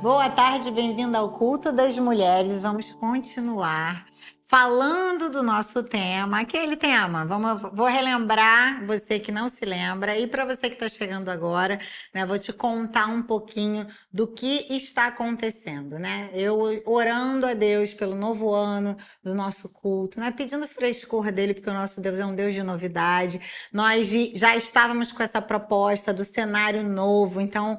Boa tarde, bem-vinda ao Culto das Mulheres. Vamos continuar falando do nosso tema, aquele tema. Vou relembrar você que não se lembra e para você que está chegando agora, né? Vou te contar um pouquinho do que está acontecendo, né? Eu orando a Deus pelo novo ano do nosso culto, né? Pedindo frescor dele, porque o nosso Deus é um Deus de novidade. Nós já estávamos com essa proposta do cenário novo, então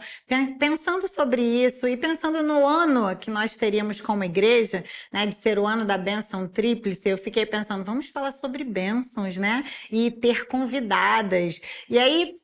pensando sobre isso e pensando no ano que nós teríamos como igreja, né, de ser o ano da bênção tríplice, eu fiquei pensando, vamos falar sobre bênçãos, né? E ter convidadas. E aí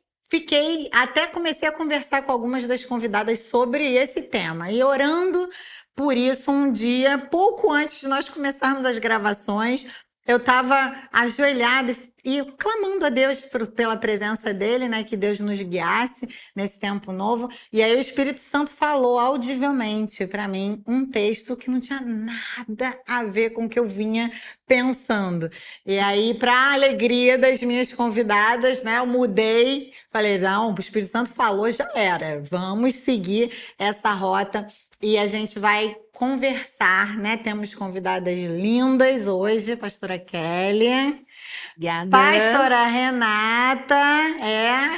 até comecei a conversar com algumas das convidadas sobre esse tema. E orando por isso, um dia, pouco antes de nós começarmos as gravações, eu estava ajoelhada e clamando a Deus pela presença dele, né? Que Deus nos guiasse nesse tempo novo. E aí o Espírito Santo falou audivelmente para mim um texto que não tinha nada a ver com o que eu vinha pensando. E aí, para alegria das minhas convidadas, né? Eu mudei, falei, não, o Espírito Santo falou, já era. Vamos seguir essa rota. E a gente vai conversar, né? Temos convidadas lindas hoje, pastora Kelly, Obrigada. pastora Renata,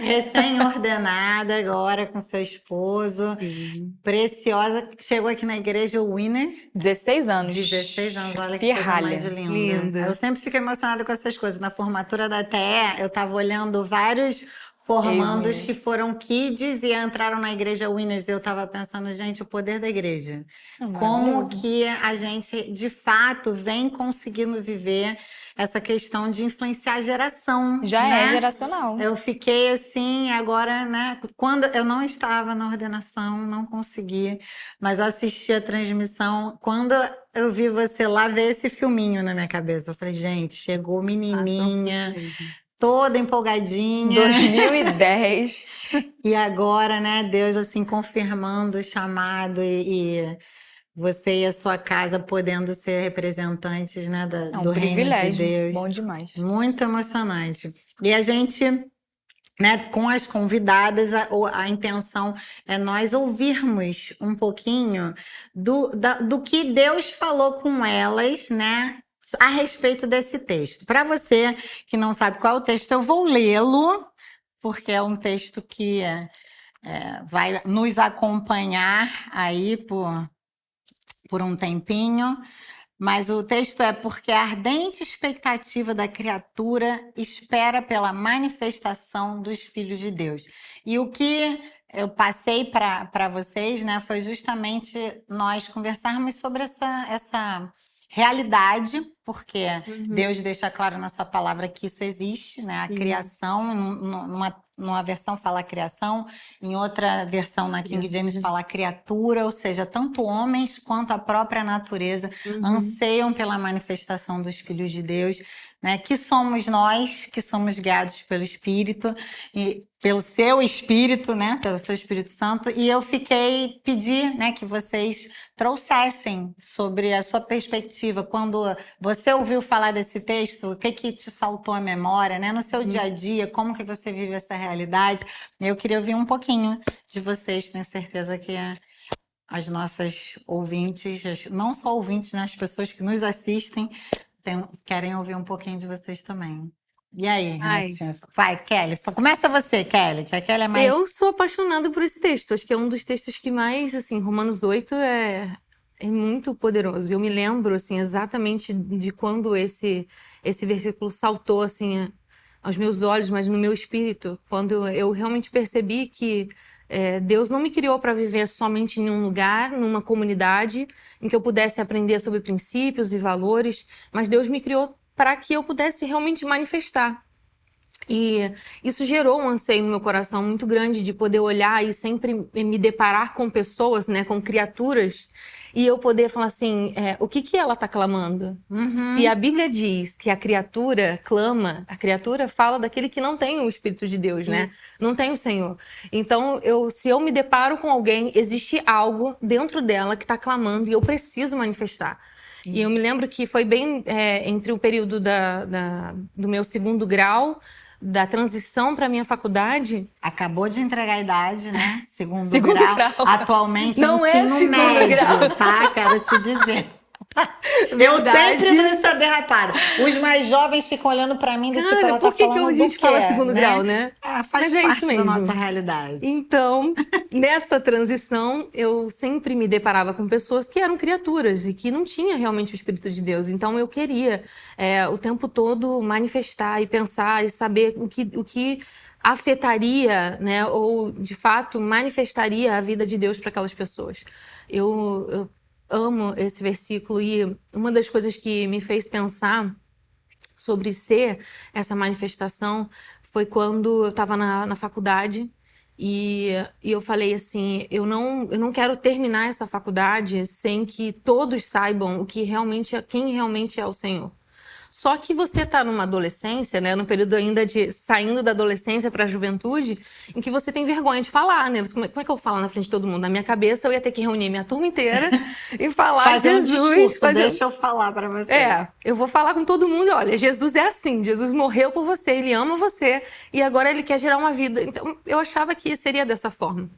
recém-ordenada agora com seu esposo, Sim. preciosa, que chegou aqui na igreja, o Winner. 16 anos. 16 anos, olha que coisa mais Pirralha. linda. Linda. Eu sempre fico emocionada com essas coisas. Na formatura da TE, eu estava olhando vários formandos que foram kids e entraram na igreja Winners. Eu estava pensando, gente, o poder da igreja. Como Maravilhoso. que a gente, de fato, vem conseguindo viver essa questão de influenciar a geração, Já né? é geracional. Eu fiquei assim, agora, né? Quando eu não estava na ordenação, não consegui, mas eu assisti a transmissão. Quando eu vi você lá ver esse filminho na minha cabeça, eu falei, gente, chegou menininha, toda empolgadinha. 2010. E agora, né, Deus assim confirmando o chamado e você e a sua casa podendo ser representantes, né, É um do reino de privilégio. Deus. Bom demais. Muito emocionante. E a gente, né, com as convidadas, a intenção é nós ouvirmos um pouquinho do que Deus falou com elas, né, a respeito desse texto. Para você que não sabe qual é o texto, eu vou lê-lo, porque é um texto que vai nos acompanhar aí por um tempinho. Mas o texto é porque a ardente expectativa da criatura espera pela manifestação dos filhos de Deus. E o que eu passei para vocês, né, foi justamente nós conversarmos sobre essa realidade, porque Deus deixa claro na sua palavra que isso existe, né? A criação, numa versão fala criação, em outra versão na King James fala criatura, ou seja, tanto homens quanto a própria natureza anseiam pela manifestação dos filhos de Deus, né? Que somos nós, que somos guiados pelo Espírito e pelo seu Espírito, né? Pelo seu Espírito Santo. E eu pedi, né, que vocês trouxessem sobre a sua perspectiva. Quando você ouviu falar desse texto, o que te saltou à memória, né? No seu dia a dia, como que você vive essa realidade? Eu queria ouvir um pouquinho de vocês. Tenho certeza que as nossas ouvintes, não só ouvintes, né? As pessoas que nos assistem, querem ouvir um pouquinho de vocês também. E aí, Renatinha? Vai, Kelly. Começa você, Kelly, que a Kelly é mais... Eu sou apaixonada por esse texto. Acho que é um dos textos que mais, assim, Romanos 8 é muito poderoso. Eu me lembro, assim, exatamente de quando esse versículo saltou, assim, aos meus olhos, mas no meu espírito, quando eu realmente percebi que Deus não me criou para viver somente em um lugar, numa comunidade, em que eu pudesse aprender sobre princípios e valores, mas Deus me criou para que eu pudesse realmente manifestar. E isso gerou um anseio no meu coração muito grande de poder olhar e sempre me deparar com pessoas, né, com criaturas, e eu poder falar assim, o que ela está clamando? Se a Bíblia diz que a criatura clama, a criatura fala daquele que não tem o Espírito de Deus, né? Não tem o Senhor. Então, se eu me deparo com alguém, existe algo dentro dela que está clamando e eu preciso manifestar. E eu me lembro que foi bem entre o período do meu segundo grau, da transição para minha faculdade... Acabou de entregar a idade, né? Segundo Segundo grau. grau. Atualmente Não é ensino segundo médio, grau. tá? Quero te dizer. Eu Verdade. sempre dou essa derrapada. Os mais jovens ficam olhando pra mim do tipo, Cara, ela por tá que falando a do gente quê, fala segundo né? grau, né? Faz Mas é isso parte da mesmo. nossa realidade. Então, nessa transição, eu sempre me deparava com pessoas que eram criaturas e que não tinham realmente o Espírito de Deus. Então, eu queria o tempo todo manifestar e pensar e saber o que afetaria, né, ou de fato manifestaria a vida de Deus para aquelas pessoas. Eu amo esse versículo e uma das coisas que me fez pensar sobre ser essa manifestação foi quando eu estava na faculdade e eu falei assim, eu não quero terminar essa faculdade sem que todos saibam quem realmente é o Senhor. Só que você está numa adolescência, né, no período ainda de saindo da adolescência para a juventude, em que você tem vergonha de falar, né? Como é que eu vou falar na frente de todo mundo? Na minha cabeça eu ia ter que reunir minha turma inteira e falar Fazer um Jesus, discurso, deixa eu falar pra você. eu vou falar com todo mundo, olha, Jesus é assim, Jesus morreu por você, ele ama você e agora ele quer gerar uma vida. Então, eu achava que seria dessa forma.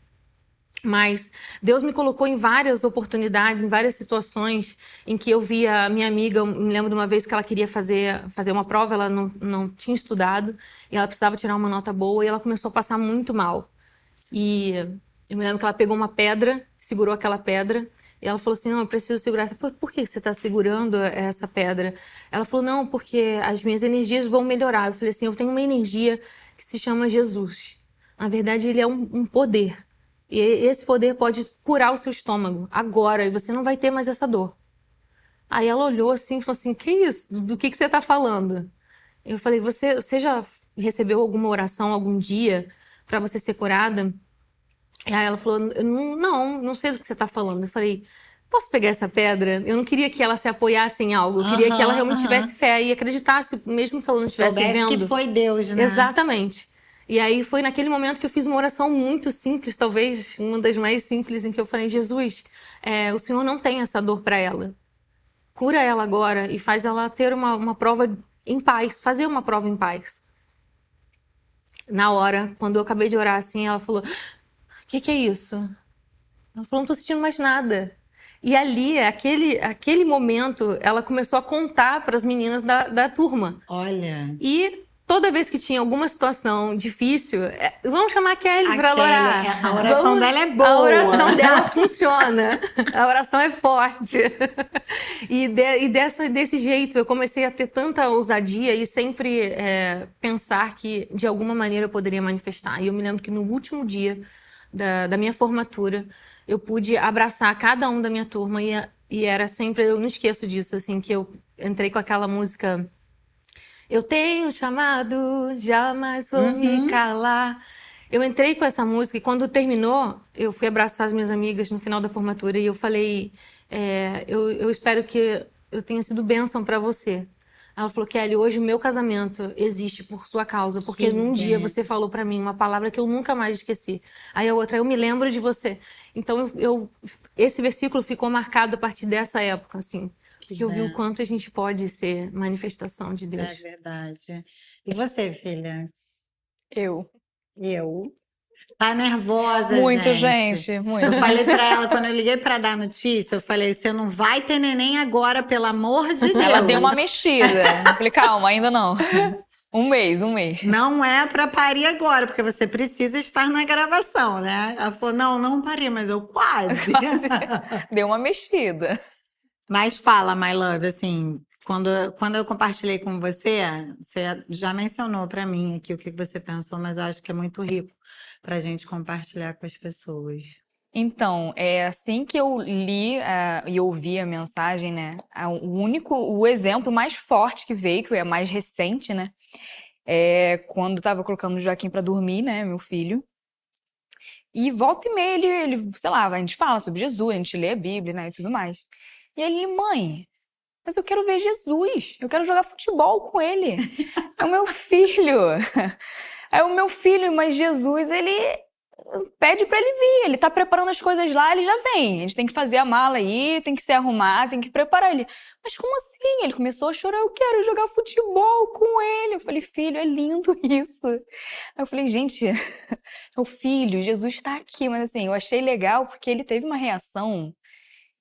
Mas Deus me colocou em várias oportunidades, em várias situações em que eu via a minha amiga, eu me lembro de uma vez que ela queria fazer uma prova, ela não tinha estudado e ela precisava tirar uma nota boa e ela começou a passar muito mal. E eu me lembro que ela pegou uma pedra, segurou aquela pedra e ela falou assim, não, eu preciso segurar essa. Por que você está segurando essa pedra? Ela falou, não, porque as minhas energias vão melhorar. Eu falei assim, eu tenho uma energia que se chama Jesus. Na verdade, ele é um poder. E esse poder pode curar o seu estômago agora e você não vai ter mais essa dor. Aí ela olhou assim e falou assim, que isso? Do que você está falando? Eu falei, você já recebeu alguma oração algum dia para você ser curada? E aí ela falou, não sei do que você está falando. Eu falei, posso pegar essa pedra? Eu não queria que ela se apoiasse em algo. Eu queria que ela realmente tivesse fé e acreditasse, mesmo que ela não estivesse Soubesse vendo. que foi Deus, né? Exatamente. E aí foi naquele momento que eu fiz uma oração muito simples, talvez uma das mais simples, em que eu falei, Jesus, o Senhor não tem essa dor para ela. Cura ela agora e faz ela ter uma prova em paz, fazer uma prova em paz. Na hora, quando eu acabei de orar assim, ela falou, o que é isso? Ela falou, não tô sentindo mais nada. E ali, aquele momento, ela começou a contar para as meninas da turma. Olha. E toda vez que tinha alguma situação difícil, vamos chamar a Kelly para orar. A oração dela é boa. A oração dela funciona. A oração é forte. E desse jeito eu comecei a ter tanta ousadia e sempre pensar que de alguma maneira eu poderia manifestar. E eu me lembro que no último dia da minha formatura, eu pude abraçar cada um da minha turma e era sempre, eu não esqueço disso, assim, que eu entrei com aquela música... Eu tenho chamado, jamais vou me calar. Eu entrei com essa música e quando terminou, eu fui abraçar as minhas amigas no final da formatura e eu falei, eu espero que eu tenha sido bênção para você. Ela falou, Kelly, hoje o meu casamento existe por sua causa, porque num dia você falou para mim uma palavra que eu nunca mais esqueci. Aí a outra, eu me lembro de você. Então, esse versículo ficou marcado a partir dessa época, assim. Porque eu vi o quanto a gente pode ser manifestação de Deus. É verdade. E você, filha? Eu. Tá nervosa, Muito, gente. gente, muito. Eu falei pra ela, quando eu liguei pra dar notícia, eu falei, você não vai ter neném agora, pelo amor de Deus. Ela deu uma mexida. Eu falei, calma, ainda não. Um mês. Não é pra parir agora, porque você precisa estar na gravação, né? Ela falou, não parei, mas eu quase. Deu uma mexida. Mas fala, my love, assim, quando eu compartilhei com você, você já mencionou pra mim aqui o que você pensou, mas eu acho que é muito rico pra gente compartilhar com as pessoas. Então, assim que eu li e ouvi a mensagem, né? O exemplo mais forte que veio, que é mais recente, né? Quando eu tava colocando o Joaquim pra dormir, né? Meu filho. E volta e meia ele, sei lá, a gente fala sobre Jesus, a gente lê a Bíblia, né? E tudo mais. E ele, mãe, mas eu quero ver Jesus, eu quero jogar futebol com ele. É o meu filho. É o meu filho, mas Jesus, ele pede pra ele vir. Ele tá preparando as coisas lá, ele já vem. A gente tem que fazer a mala aí, tem que se arrumar, tem que preparar ele. Mas como assim? Ele começou a chorar, eu quero jogar futebol com ele. Eu falei, filho, é lindo isso. Aí eu falei, gente, meu filho, Jesus tá aqui. Mas assim, eu achei legal porque ele teve uma reação.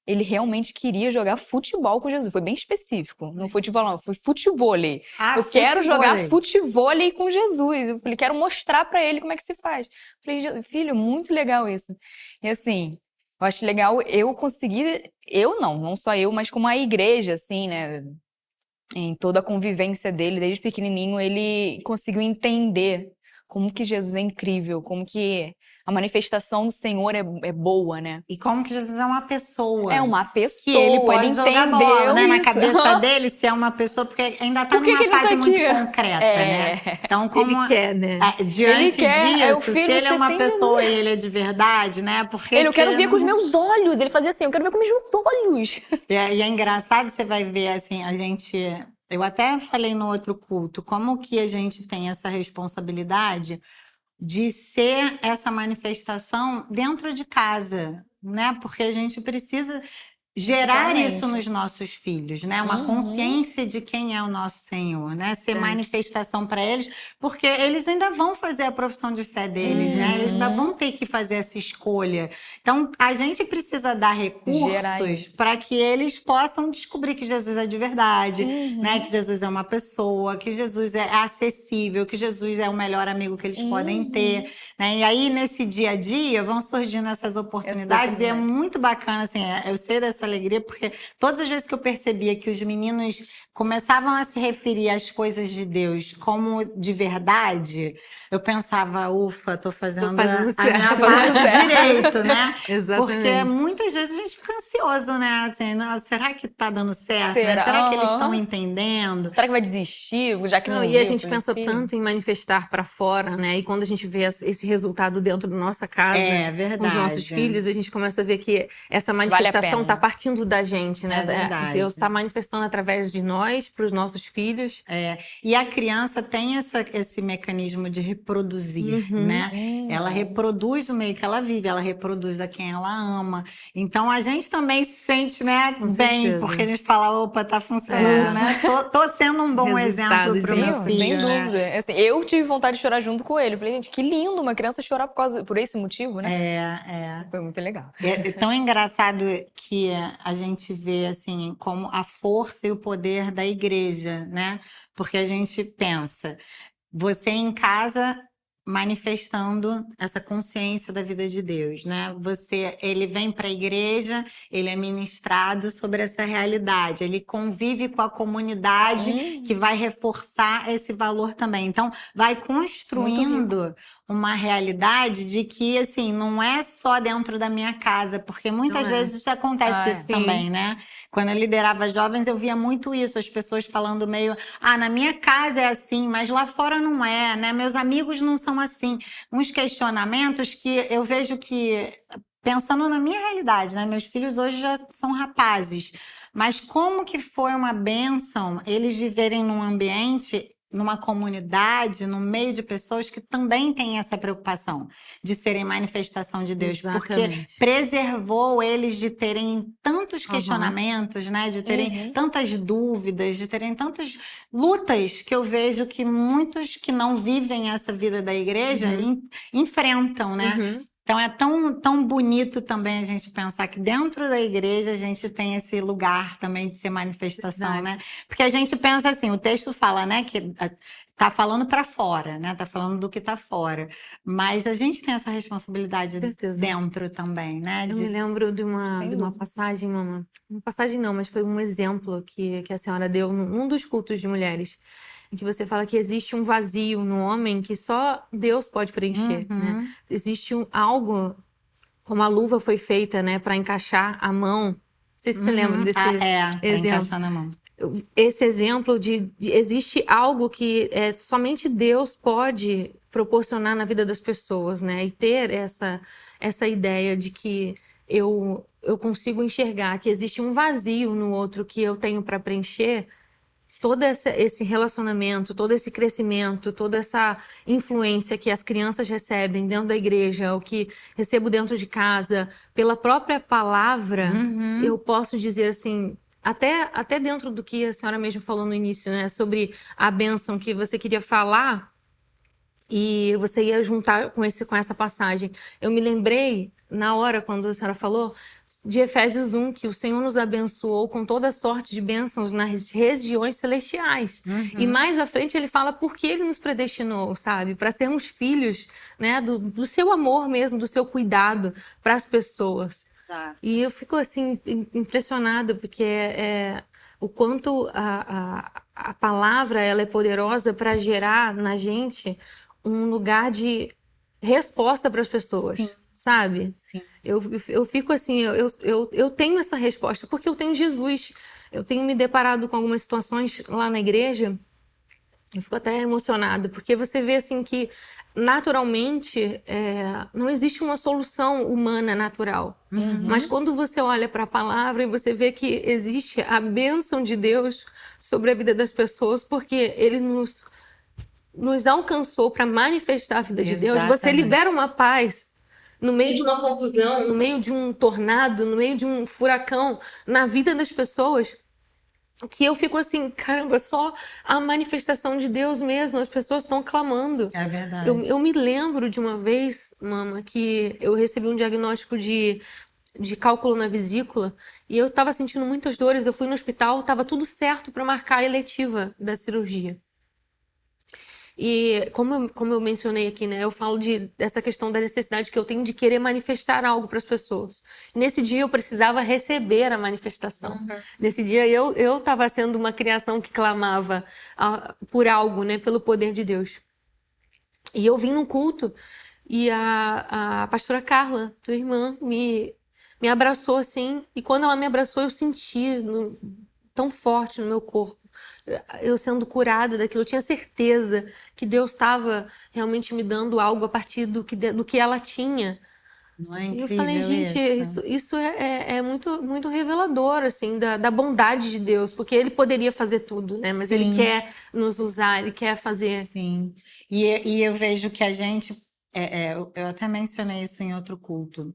Ele realmente queria jogar futebol com Jesus. Foi bem específico. Não foi futebol, não. Foi futevôlei. Ah, Eu quero jogar futevôlei. futevôlei com Jesus. Eu falei, quero mostrar pra ele como é que se faz. Eu falei, filho, muito legal isso. E assim, eu acho legal eu conseguir... Eu não só eu, mas como a igreja, assim, né? Em toda a convivência dele, desde pequenininho, ele conseguiu entender como que Jesus é incrível, como que a manifestação do Senhor é boa, né? E como que Jesus é uma pessoa. É uma Que pessoa, ele pode jogar bola, né? Na isso. cabeça dele, se é uma pessoa, porque ainda tá Por que numa que ele fase tá muito aqui? concreta, né? Então, como Ele quer, né? diante Ele quer, é o disso, se filho, ele é você uma tem pessoa e ele é de verdade, né? Porque eu quero ver querendo com os ou não- meus olhos. Ele fazia assim, eu quero ver com os meus olhos. E é engraçado, você vai ver assim, a gente. Eu até falei no outro culto, como que a gente tem essa responsabilidade de ser essa manifestação dentro de casa, né? Porque a gente precisa gerar isso Exatamente. nos nossos filhos, né? Uma Uhum. consciência de quem é o nosso Senhor, né? Ser Verdade. manifestação para eles, porque eles ainda vão fazer a profissão de fé deles, né? Eles ainda vão ter que fazer essa escolha. Então, a gente precisa dar Gerar recursos isso. para que eles possam descobrir que Jesus é de verdade, né? Que Jesus é uma pessoa, que Jesus é acessível, que Jesus é o melhor amigo que eles podem ter, né? E aí, nesse dia a dia, vão surgindo essas oportunidades, e é muito bacana, assim, eu sei dessa alegria, porque todas as vezes que eu percebia que os meninos começavam a se referir às coisas de Deus como de verdade, eu pensava, ufa, tô fazendo fazendo a minha certo. parte certo. direito, né? Porque Exatamente. muitas vezes a gente fica ansioso, né? Assim, não, será que tá dando certo, né? Será? Será que eles estão Aham. entendendo? Será que vai desistir, já que Não, não e a viu? gente Eu falei, pensa filho, tanto em manifestar para fora, né? E quando a gente vê esse resultado dentro da nossa casa, É com os nossos verdade. filhos, a gente começa a ver que essa Vale a manifestação está pena. partindo da gente, né? É verdade. Deus está manifestando através de nós, para os nossos filhos. E a criança tem esse mecanismo de reproduzir, Uhum. né? Ela reproduz o meio que ela vive, ela reproduz a quem ela ama. Então a gente também se sente, né, Com bem, certeza. porque a gente fala, opa, tá funcionando, né? Tô sendo um bom exemplo Resultados pro disso, meu né? filho, Sem né? dúvida. Assim, eu tive vontade de chorar junto com ele. Eu falei, gente, que lindo uma criança chorar por esse motivo, né? Foi muito legal. É tão engraçado que a gente vê assim como a força e o poder da igreja, né? Porque a gente pensa, você em casa manifestando essa consciência da vida de Deus, né? Ele vem para a igreja, ele é ministrado sobre essa realidade, ele convive com a comunidade que vai reforçar esse valor também. Então, vai construindo uma realidade de que, assim, não é só dentro da minha casa, porque muitas Não é. vezes acontece isso sim. também, né? Quando eu liderava jovens, eu via muito isso, as pessoas falando meio, na minha casa é assim, mas lá fora não é, né? Meus amigos não são assim. Uns questionamentos que eu vejo que, pensando na minha realidade, né? Meus filhos hoje já são rapazes, mas como que foi uma bênção eles viverem num ambiente, numa comunidade, no meio de pessoas que também têm essa preocupação de serem manifestação de Deus, porque Exatamente. preservou eles de terem tantos questionamentos, né? De terem tantas dúvidas, de terem tantas lutas que eu vejo que muitos que não vivem essa vida da igreja enfrentam, né? Então é tão bonito também a gente pensar que dentro da igreja a gente tem esse lugar também de ser manifestação, Verdade. né? Porque a gente pensa assim, o texto fala, né, que tá falando para fora, né? Tá falando do que tá fora. Mas a gente tem essa responsabilidade Com certeza. dentro também, né? Eu me lembro de uma dúvida. passagem, mamãe. Uma passagem não, mas foi um exemplo que a senhora deu num dos cultos de mulheres, em que você fala que existe um vazio no homem que só Deus pode preencher, né? Existe algo, como a luva foi feita, né, para encaixar a mão. Não sei se você lembra desse pra exemplo. encaixar na mão. Esse exemplo de existe algo que somente Deus pode proporcionar na vida das pessoas, né? E ter essa ideia de que eu consigo enxergar que existe um vazio no outro que eu tenho para preencher. todo esse relacionamento, todo esse crescimento, toda essa influência que as crianças recebem dentro da igreja, o que recebo dentro de casa, pela própria palavra, eu posso dizer assim, até dentro do que a senhora mesmo falou no início, né, sobre a bênção que você queria falar e você ia juntar com essa passagem. Eu me lembrei, na hora, quando a senhora falou, de Efésios 1, que o Senhor nos abençoou com toda sorte de bênçãos nas regiões celestiais. E mais à frente ele fala por que ele nos predestinou, sabe? Para sermos filhos, né? Do seu amor mesmo, do seu cuidado para as pessoas. Exato. E eu fico, assim, impressionada, porque o quanto a palavra ela é poderosa para gerar na gente um lugar de resposta para as pessoas. Sim. Sabe? Sim. Eu fico assim, eu tenho essa resposta, porque eu tenho Jesus. Eu tenho me deparado com algumas situações lá na igreja, eu fico até emocionada, porque você vê assim que naturalmente não existe uma solução humana natural. Mas quando você olha para a palavra e você vê que existe a bênção de Deus sobre a vida das pessoas, porque Ele nos alcançou para manifestar a vida de Deus, você Exatamente. libera uma paz no meio de uma confusão, no meio de um tornado, no meio de um furacão, na vida das pessoas, que eu fico assim, caramba, só a manifestação de Deus mesmo, as pessoas estão clamando. É verdade. Eu me lembro de uma vez, mama, que eu recebi um diagnóstico de cálculo na vesícula e eu estava sentindo muitas dores, eu fui no hospital, estava tudo certo para marcar a eletiva da cirurgia. E como eu mencionei aqui, né, eu falo dessa questão da necessidade que eu tenho de querer manifestar algo para as pessoas. Nesse dia eu precisava receber a manifestação. Nesse dia eu estava sendo uma criação que clamava por algo, né, pelo poder de Deus. E eu vim num culto e a pastora Carla, tua irmã, me abraçou assim, e quando ela me abraçou eu senti tão forte no meu corpo, eu sendo curada daquilo, eu tinha certeza que Deus estava realmente me dando algo a partir do que ela tinha. Não é E incrível eu falei, gente, isso é muito, muito revelador, assim, da bondade de Deus, porque Ele poderia fazer tudo, né? Mas Ele Sim. quer nos usar, Ele quer fazer. Sim. E eu vejo que a gente, eu até mencionei isso em outro culto.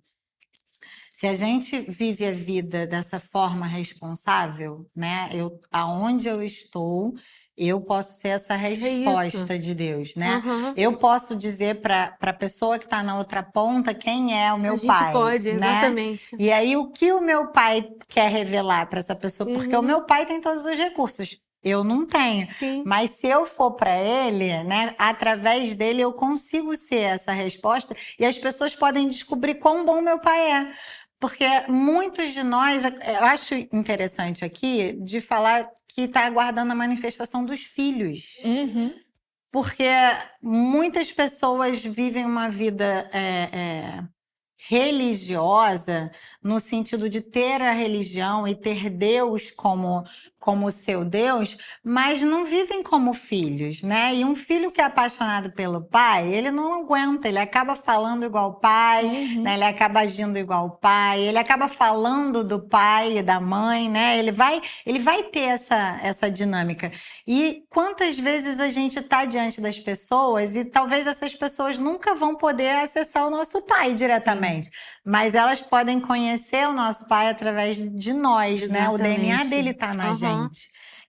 Se a gente vive a vida dessa forma responsável, né? Aonde eu estou, eu posso ser essa resposta de Deus, né? Uhum. Eu posso dizer para a pessoa que está na outra ponta quem é o meu A gente pai, pode, né? exatamente. E aí o que o meu pai quer revelar para essa pessoa? Porque o meu pai tem todos os recursos. Eu não tenho. Sim. Mas se eu for para ele, né, através dele eu consigo ser essa resposta e as pessoas podem descobrir quão bom meu pai é. Porque muitos de nós, eu acho interessante aqui de falar que está aguardando a manifestação dos filhos. Porque muitas pessoas vivem uma vida religiosa, no sentido de ter a religião e ter Deus como seu Deus, mas não vivem como filhos, né? E um filho que é apaixonado pelo pai, ele não aguenta, ele acaba falando igual o pai, né? Ele acaba agindo igual o pai, ele acaba falando do pai e da mãe, né? Ele vai ter essa dinâmica. E quantas vezes a gente está diante das pessoas e talvez essas pessoas nunca vão poder acessar o nosso pai diretamente, mas elas podem conhecer o nosso pai através de nós, né? O DNA dele está na gente.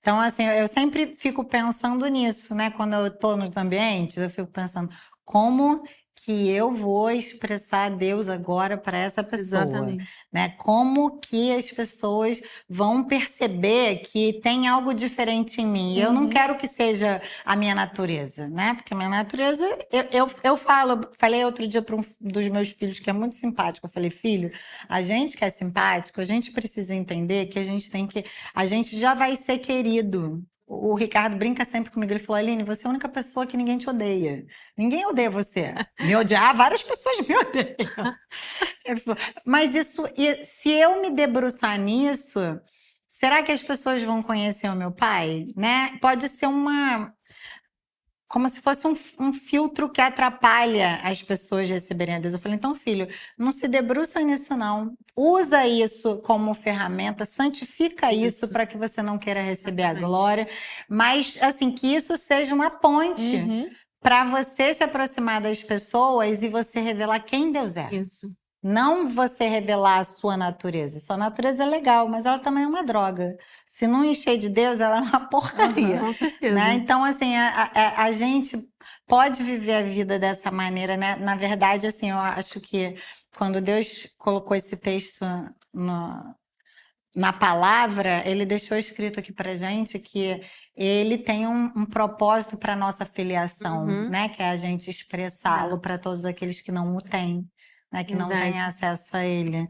Então, assim, eu sempre fico pensando nisso, né? Quando eu estou nos ambientes, eu fico pensando como que eu vou expressar Deus agora para essa pessoa, Exatamente. né? Como que as pessoas vão perceber que tem algo diferente em mim? Eu não quero que seja a minha natureza, né? Porque a minha natureza, eu falei outro dia para um dos meus filhos que é muito simpático, eu falei, filho, a gente que é simpático, a gente precisa entender que a gente já vai ser querido. O Ricardo brinca sempre comigo, ele falou, Aline, você é a única pessoa que ninguém te odeia. Ninguém odeia você. Me odiar, várias pessoas me odeiam. Mas se eu me debruçar nisso, será que as pessoas vão conhecer o meu pai? Né? Pode ser como se fosse um filtro que atrapalha as pessoas receberem a Deus. Eu falei, então, filho, não se debruça nisso, não. Usa isso como ferramenta, santifica isso para que você não queira receber a Exatamente. glória, mas, assim, que isso seja uma ponte Uhum. para você se aproximar das pessoas e você revelar quem Deus é. Isso. Não você revelar a sua natureza. Sua natureza é legal, mas ela também é uma droga. Se não encher de Deus, ela é uma porcaria. Com certeza. Né? Então, assim, a gente pode viver a vida dessa maneira, né? Na verdade, assim, eu acho que quando Deus colocou esse texto na palavra, ele deixou escrito aqui pra gente que ele tem um propósito para nossa filiação, Uhum. né? Que é a gente expressá-lo para todos aqueles que não o têm, né? Que não têm Verdade. acesso a ele.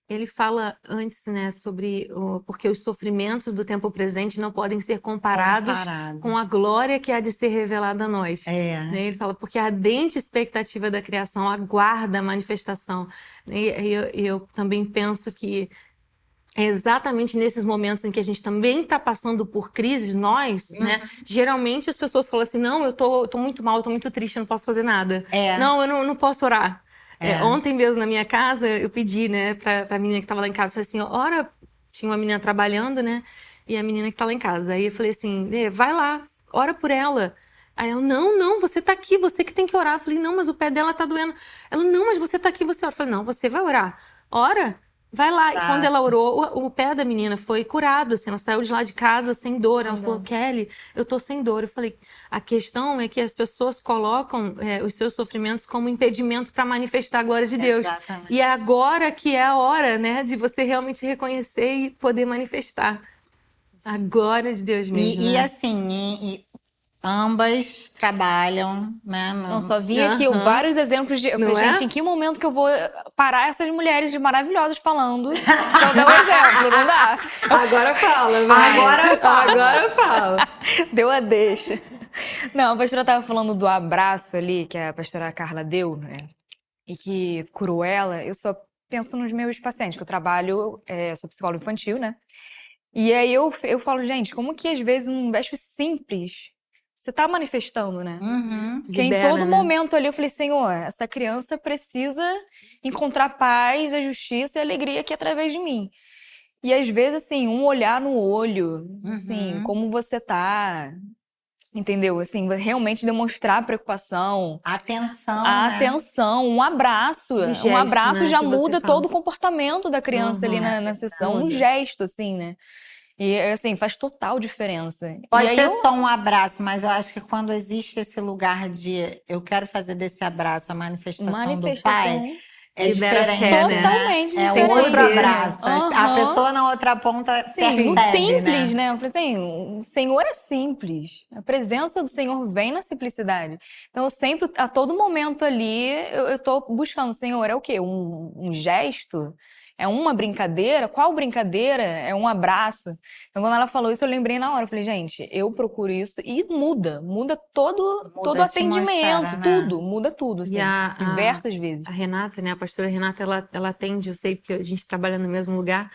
Ele fala antes, né, sobre porque os sofrimentos do tempo presente não podem ser comparados com a glória que há de ser revelada a nós. É. Né? Ele fala, porque a ardente expectativa da criação aguarda a manifestação. E eu também penso que é exatamente nesses momentos em que a gente também está passando por crises, nós, né? Geralmente as pessoas falam assim, não, eu tô muito mal, eu tô muito triste, eu não posso fazer nada. É. Não, eu não posso orar. É. Ontem mesmo na minha casa, eu pedi, né, pra menina que tava lá em casa, falei assim, ora, tinha uma menina trabalhando, né, e a menina que tá lá em casa. Aí eu falei assim, vai lá, ora por ela. Aí ela, não, você tá aqui, você que tem que orar. Eu falei, não, mas o pé dela tá doendo. Ela, não, mas você tá aqui, você ora. Eu falei, não, você vai orar. Ora, vai lá. Exato. E quando ela orou, o pé da menina foi curado, assim, ela saiu de lá de casa sem dor. Ela falou, Kelly, eu tô sem dor. Eu falei, a questão é que as pessoas colocam os seus sofrimentos como impedimento para manifestar a glória de Deus. Exatamente. E é agora que é a hora, né, de você realmente reconhecer e poder manifestar a glória de Deus mesmo. E né? assim, ambas trabalham, né? Não, só vi aqui vários exemplos de. Eu Não falei, é? gente, em que momento que eu vou parar essas mulheres maravilhosas falando? Pra dar um exemplo, não dá. Agora fala, vai. Agora fala. Deu a deixa. Não, a pastora tava falando do abraço ali, que a pastora Carla deu, né? E que curou ela. Eu só penso nos meus pacientes, que eu trabalho, sou psicóloga infantil, né? E aí eu falo, gente, como que às vezes um gesto simples você tá manifestando, né? Uhum. Porque em Libera, todo né? momento ali eu falei, Senhor, essa criança precisa encontrar paz, a justiça e a alegria aqui através de mim. E às vezes, assim, um olhar no olho, assim, como você tá, entendeu? Assim, realmente demonstrar preocupação, Atenção, a né? atenção, um abraço. Um Um gesto, abraço né, já que você muda fala. todo o comportamento da criança ali na sessão. Um Muda. gesto, assim, né? E, assim, faz total diferença. Pode E aí ser só um abraço, mas eu acho que quando existe esse lugar de eu quero fazer desse abraço a manifestação do Pai, é Libera diferente, fé, né? Totalmente É diferente. outro poder, né? abraço. A Aham. pessoa na outra ponta Sim, o percebe, simples, né? né? Eu falei assim, o Senhor é simples. A presença do Senhor vem na simplicidade. Então, eu sempre, a todo momento ali, eu tô buscando, Senhor, é o quê? Um gesto? É uma brincadeira? Qual brincadeira? É um abraço? Então, quando ela falou isso, eu lembrei na hora. Eu falei, gente, eu procuro isso e muda todo o a atendimento, atmosfera, né? tudo, muda tudo, assim, E diversas vezes. A Renata, né, a pastora Renata, ela atende, eu sei porque a gente trabalha no mesmo lugar,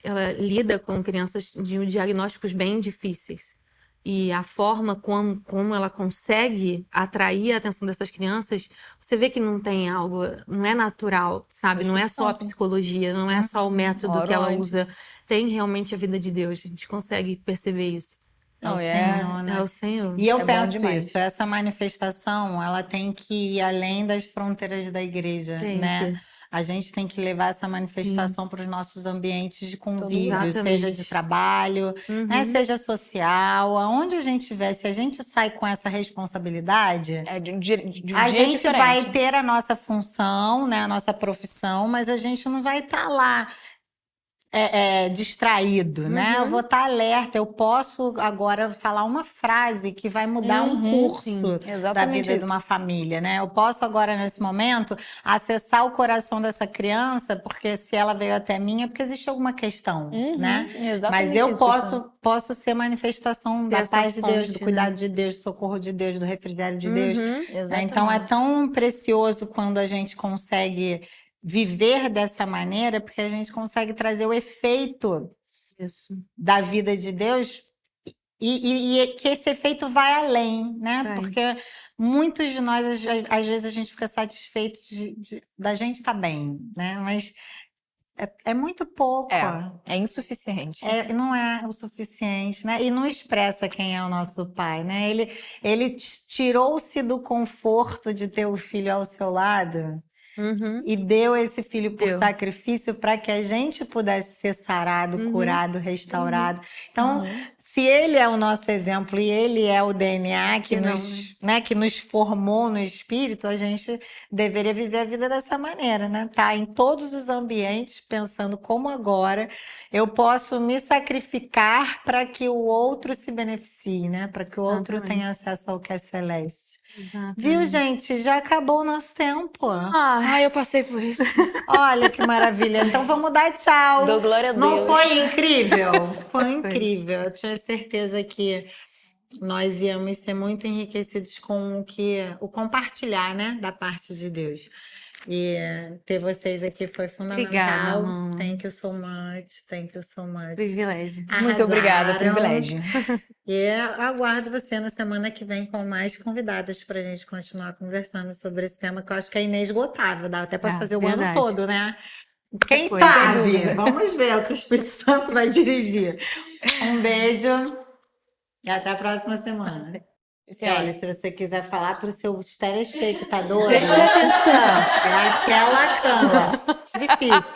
ela lida com crianças de diagnósticos bem difíceis. E a forma como ela consegue atrair a atenção dessas crianças, você vê que não tem algo, não é natural, sabe? Não é só a psicologia, não é só o método que ela Ora, usa. Tem realmente a vida de Deus, a gente consegue perceber isso. É o Não, Senhor, né? É o Senhor. E eu É bom penso demais. isso, essa manifestação, ela tem que ir além das fronteiras da igreja, Tem né? que. A gente tem que levar essa manifestação para os nossos ambientes de convívio, Exatamente. seja de trabalho, né? Seja social, aonde a gente estiver, se a gente sai com essa responsabilidade, É de um a dia gente diferente. vai ter a nossa função, né? A nossa profissão, mas a gente não vai estar lá distraído, né? Eu vou estar alerta, eu posso agora falar uma frase que vai mudar um curso da Exatamente vida de isso. uma família, né? Eu posso agora, nesse momento, acessar o coração dessa criança, porque se ela veio até mim é porque existe alguma questão, né? Exatamente Mas eu isso, posso ser manifestação Ser da essa paz de Deus, do fonte, cuidado né? de Deus, do socorro de Deus, do refrigério de Deus. Exatamente. Então é tão precioso quando a gente consegue viver dessa maneira, porque a gente consegue trazer o efeito Isso. da vida de Deus E que esse efeito vai além, né? Vai. Porque muitos de nós, às vezes, a gente fica satisfeito da gente estar bem, né? Mas é muito pouco. É insuficiente. Não é o suficiente, né? E não expressa quem é o nosso pai, né? Ele tirou-se do conforto de ter o filho ao seu lado Uhum. e deu esse filho por Deu. sacrifício para que a gente pudesse ser sarado, Uhum. curado, restaurado. Então, se ele é o nosso exemplo e ele é o DNA que Que não, que nos formou no espírito, a gente deveria viver a vida dessa maneira, né? Tá em todos os ambientes pensando como agora eu posso me sacrificar para que o outro se beneficie, né? Para que o outro Exatamente. tenha acesso ao que é celeste. Exatamente. Viu, gente? Já acabou o nosso tempo. Ai, Eu passei por isso. Olha que maravilha. Então vamos dar tchau. Dou glória a Não Deus. foi incrível? Foi incrível. Eu tinha certeza que nós íamos ser muito enriquecidos com o compartilhar, né, da parte de Deus. E ter vocês aqui foi fundamental. Obrigada, amor. Thank you so much. Thank you so much. Privilégio. Muito obrigada, Arrasaram. privilégio. E aguardo você na semana que vem com mais convidadas para a gente continuar conversando sobre esse tema que eu acho que é inesgotável. Dá até para fazer o ano verdade. todo, né? Quem coisa. Sem sabe? dúvida. Vamos ver o que o Espírito Santo vai dirigir. Um beijo e até a próxima semana. Kelly, se você quiser falar para os seus telespectadores, Preste atenção. é aquela cama. Difícil.